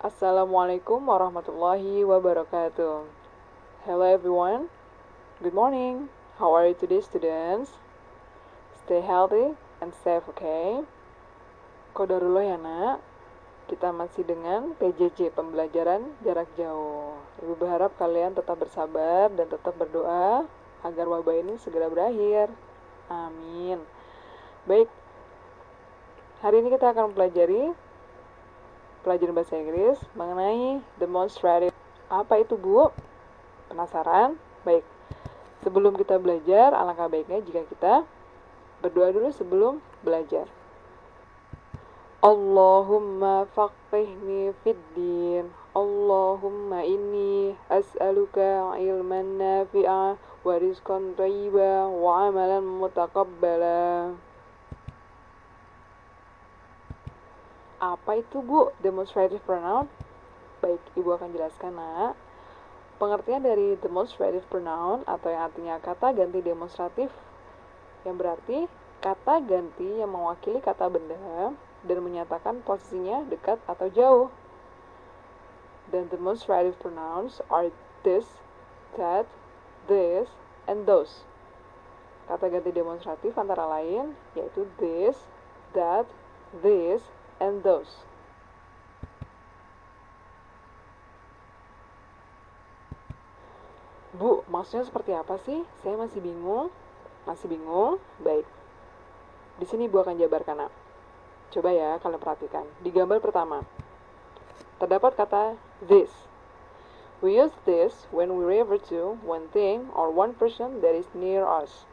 Assalamualaikum warahmatullahi wabarakatuh. Hello everyone. Good morning. How are you today, students? Stay healthy and safe, okay? Qadarullah ya nak. Kita masih dengan PJJ, pembelajaran jarak jauh. Ibu berharap kalian tetap bersabar dan tetap berdoa agar wabah ini segera berakhir. Amin. Baik. Hari ini kita akan mempelajari pelajaran bahasa Inggris mengenai demonstrative. Apa itu, Bu? Penasaran? Baik. Sebelum kita belajar, alangkah baiknya jika kita berdoa dulu sebelum belajar. Allahumma faqihni fid din. Allahumma inni as'aluka ilman nafi'a wa rizqan thayyiba wa amalan mutaqabbala. Apa itu, Bu, demonstrative pronoun? Baik, Ibu akan jelaskan, nak. Pengertian dari demonstrative pronoun atau yang artinya kata ganti demonstratif, yang berarti kata ganti yang mewakili kata benda dan menyatakan posisinya dekat atau jauh. Dan demonstrative pronouns are this, that, this, and those. Kata ganti demonstratif antara lain yaitu this, that, this, and those. Bu, maksudnya seperti apa sih? Saya masih bingung. Masih bingung? Baik. Di sini Bu akan jabarkan, nak. Coba ya, kalian perhatikan. Di gambar pertama, terdapat kata this. We use this when we refer to one thing or one person that is near us.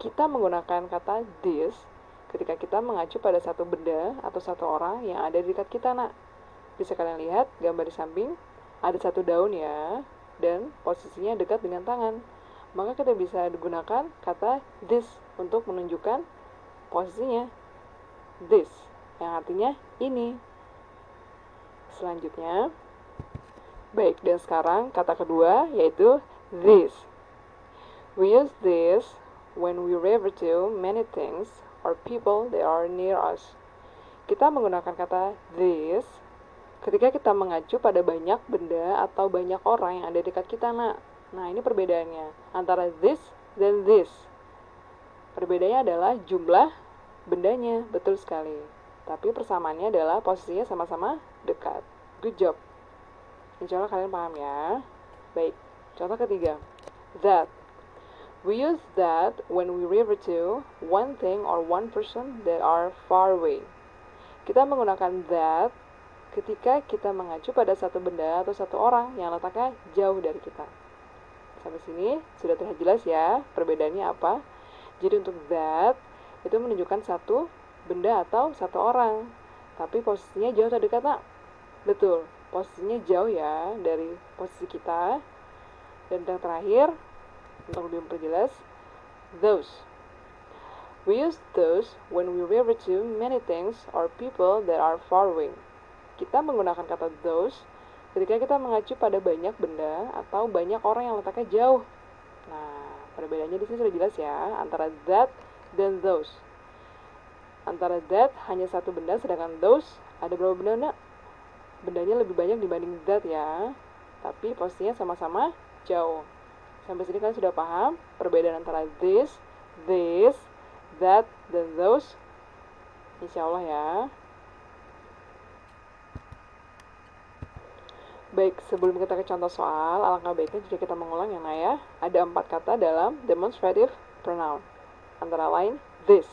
Kita menggunakan kata this ketika kita mengacu pada satu benda atau satu orang yang ada di dekat kita, nak. Bisa kalian lihat gambar di samping, ada satu daun ya, dan posisinya dekat dengan tangan. Maka kita bisa digunakan kata this untuk menunjukkan posisinya. This, yang artinya ini. Selanjutnya, baik, dan sekarang kata kedua yaitu this. We use this when we refer to many things or people that are near us. Kita menggunakan kata this ketika kita mengacu pada banyak benda atau banyak orang yang ada dekat kita, nak. Nah, ini perbedaannya antara this dan this. Perbedaannya adalah jumlah bendanya, betul sekali. Tapi persamaannya adalah posisinya sama-sama dekat. Good job. Insya Allah kalian paham ya. Baik, contoh ketiga. That. We use that when we refer to one thing or one person that are far away. Kita menggunakan that ketika kita mengacu pada satu benda atau satu orang yang letaknya jauh dari kita. Sampai sini sudah terlihat jelas ya perbedaannya apa. Jadi untuk that itu menunjukkan satu benda atau satu orang, tapi posisinya jauh atau dekat, nak? Betul, posisinya jauh ya dari posisi kita. Dan yang terakhir, untuk lebih memperjelas, those. We use those when we refer to many things or people that are far away. Kita menggunakan kata those ketika kita mengacu pada banyak benda atau banyak orang yang letaknya jauh. Nah, perbedaannya di sini sudah jelas ya antara that dan those. Antara that hanya satu benda, sedangkan those ada berapa benda, nak? Bendanya lebih banyak dibanding that ya, tapi posisinya sama-sama jauh. Sampai sini kalian sudah paham perbedaan antara this, that, dan those? Insya Allah ya. Baik, sebelum kita ke contoh soal, alangkah baiknya jika kita mengulang ya, nak ya. Ada 4 kata dalam demonstrative pronoun. Antara lain, this.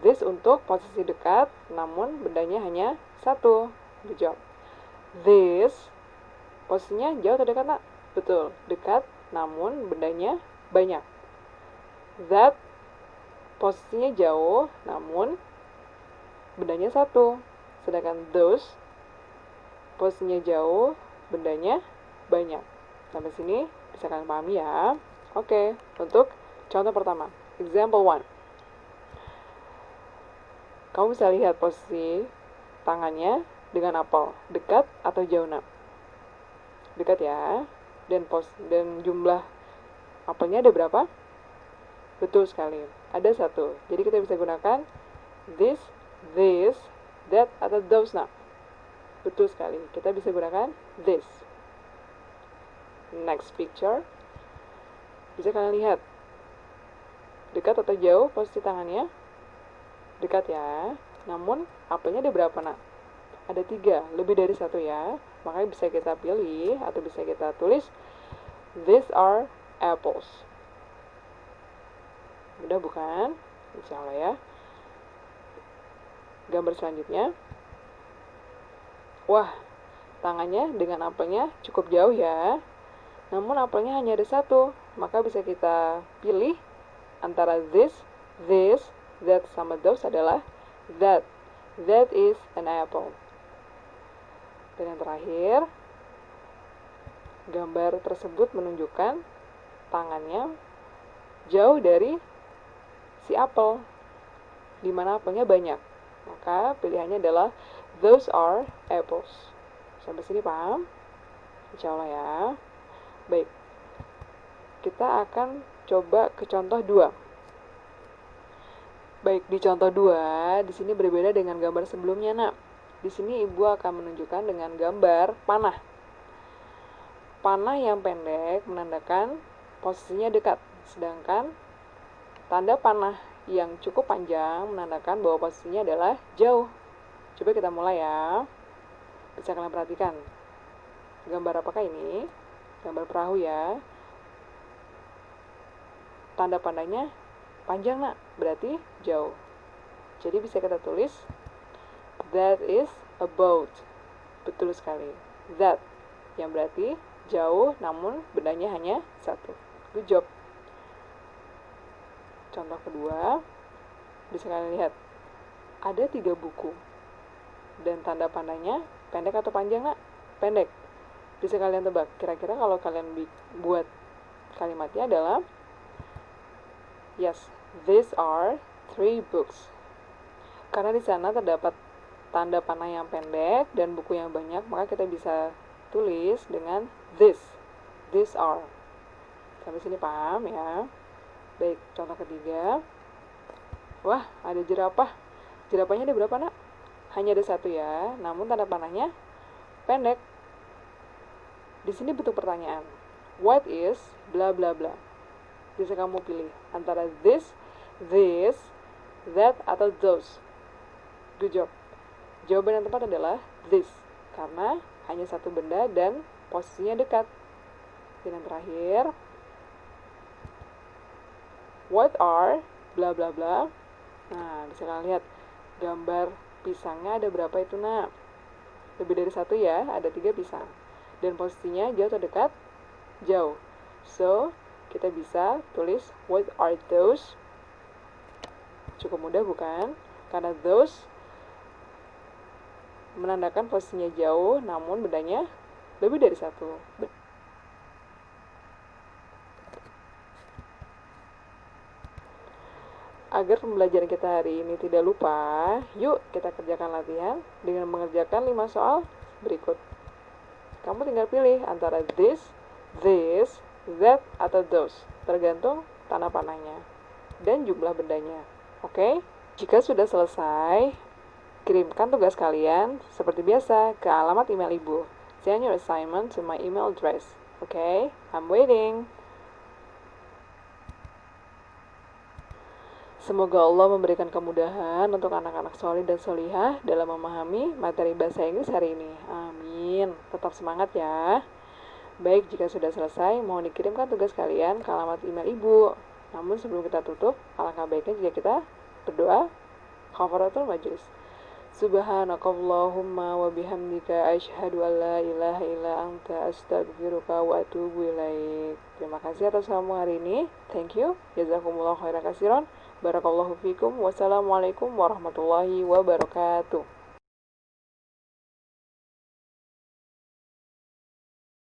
This untuk posisi dekat, namun bendanya hanya satu. Good job. This, posisinya jauh atau dekat, nak? Betul, dekat, namun bendanya banyak. That, posisinya jauh, namun bendanya satu. Sedangkan those, posisinya jauh, bendanya banyak. Sampai sini bisa kalian pahami ya. Oke, untuk contoh pertama. Example 1. Kamu bisa lihat posisi tangannya dengan apel, dekat atau jauh, nak? Dekat ya. Dan jumlah apelnya ada berapa? Betul sekali, ada satu. Jadi kita bisa gunakan this, that, atau those, nak. Betul sekali, kita bisa gunakan this. Next picture. Bisa kalian lihat dekat atau jauh posisi tangannya? Dekat ya. Namun apelnya ada berapa nak? Ada 3, lebih dari 1 ya. Makanya bisa kita pilih atau bisa kita tulis these are apples. Mudah bukan? Insya Allah ya. Gambar selanjutnya. Wah, tangannya dengan apelnya cukup jauh ya. Namun apelnya hanya ada 1, maka bisa kita pilih antara this, that sama those adalah that. That is an apple. Dan yang terakhir, gambar tersebut menunjukkan tangannya jauh dari si apel, di mana apelnya banyak. Maka pilihannya adalah those are apples. Sampai sini paham? Insya Allah ya. Baik, kita akan coba ke contoh 2. Baik, di contoh 2, di sini berbeda dengan gambar sebelumnya, nak. Di sini ibu akan menunjukkan dengan gambar panah. Panah yang pendek menandakan posisinya dekat, sedangkan tanda panah yang cukup panjang menandakan bahwa posisinya adalah jauh. Coba kita mulai ya. Bisa kalian perhatikan. Gambar apakah ini? Gambar perahu ya. Tanda pandanya panjang nak, berarti jauh. Jadi bisa kita tulis that is a boat. Betul sekali. That yang berarti jauh namun bendanya hanya 1. Good job. Contoh kedua, bisa kalian lihat ada 3 buku dan tanda pandanya pendek atau panjang nak? Pendek. Bisa kalian tebak, kira-kira kalau kalian buat kalimatnya adalah yes, these are 3 books. Karena di sana terdapat tanda panah yang pendek dan buku yang banyak, maka kita bisa tulis dengan this. These are. Sampai sini paham ya? Baik, contoh ketiga. Wah, ada jerapah. Jerapahnya ada berapa nak? Hanya ada 1 ya, namun tanda panahnya pendek. Di sini bentuk pertanyaan. What is bla bla bla? Bisa kamu pilih antara this, that, atau those. Good job. Jawaban yang tepat adalah this, karena hanya 1 benda dan posisinya dekat. Dan yang terakhir, what are bla bla bla. Nah, bisa kalian lihat gambar pisangnya ada berapa itu nak? Lebih dari 1 ya, ada 3 pisang. Dan posisinya jauh atau dekat? Jauh. So, kita bisa tulis what are those. Cukup mudah bukan? Karena those menandakan posisinya jauh namun bendanya lebih dari 1. Agar pembelajaran kita hari ini tidak lupa, yuk kita kerjakan latihan dengan mengerjakan 5 soal berikut. Kamu tinggal pilih antara this, that, atau those, tergantung tanda panahnya dan jumlah bendanya. Oke? Jika sudah selesai, kirimkan tugas kalian seperti biasa ke alamat email ibu. Send your assignment to my email address. Okay? I'm waiting. Semoga Allah memberikan kemudahan untuk anak-anak solih dan solihah dalam memahami materi bahasa Inggris hari ini. Amin. Tetap semangat ya. Baik, jika sudah selesai, mohon dikirimkan tugas kalian ke alamat email ibu. Namun sebelum kita tutup, alangkah baiknya jika kita berdoa kafaratul majlis. Subhanakallahumma wa bihamdika asyhadu an la ilaha illa anta astaghfiruka wa atubu ilaik. Terima kasih atas kamu hari ini. Thank you. Jazakumullah khairan katsiran. Barakallahu fikum. Wassalamualaikum warahmatullahi wabarakatuh.